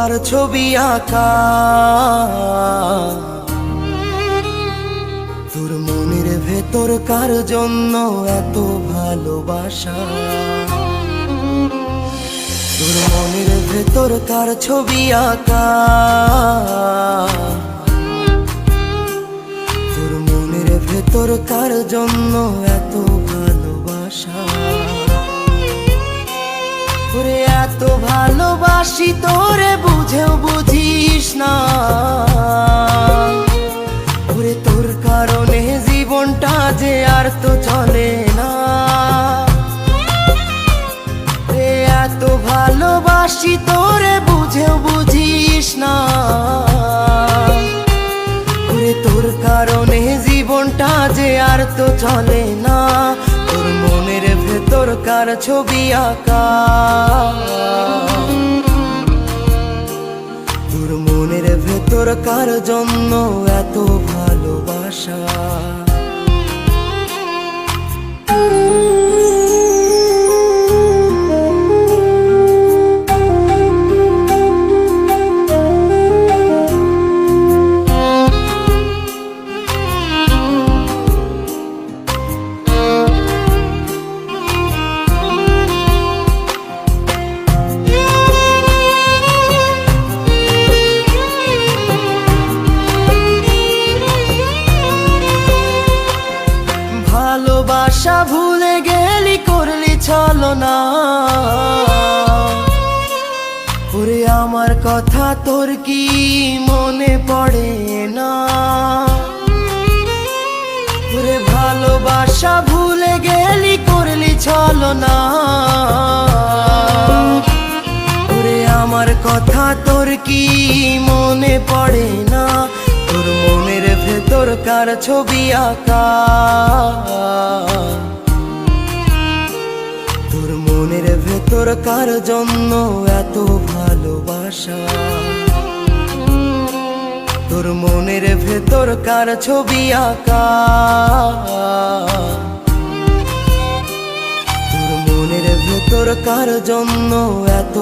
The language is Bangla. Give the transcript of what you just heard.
আর ছবি আঁকা তোর মনের ভেতর কার জন্য এত ভালোবাসা, তোর মনের ভেতর কার ছবি আঁকা, তোর মনের ভেতর কার জন্য এত ভালোবাসা। ওরে এত ভালোবাসি তোরে বুঝেও বুঝিস না, ওরে তোর কারণে জীবনটা যে আর তো চলে না। এত ভালোবাসি তোরে বুঝেও বুঝিস না, ওরে তোর কারণে জীবনটা যে আর তো চলে না। তোর মনের ভেতর কার ছবি আঁকা, তোর মনের ভেতর কার জন্য এত ভালোবাসা। ভালোবাসা ভুলে গেলি করলি ছলনা, ওরে আমার কথা তোর কি মনে পড়ে না। ওরে ভালোবাসা ভুলে গেলি করলি ছলনা, ওরে আমার কথা তোর কি মনে পড়ে না। তোর মনের ভেতর কার ছবি আঁকা, তোর মনের ভেতর কার জন্য এত ভালোবাসা, তোর মনের ভেতর কার ছবি আঁকা, তোর মনের ভেতর কার জন্য এত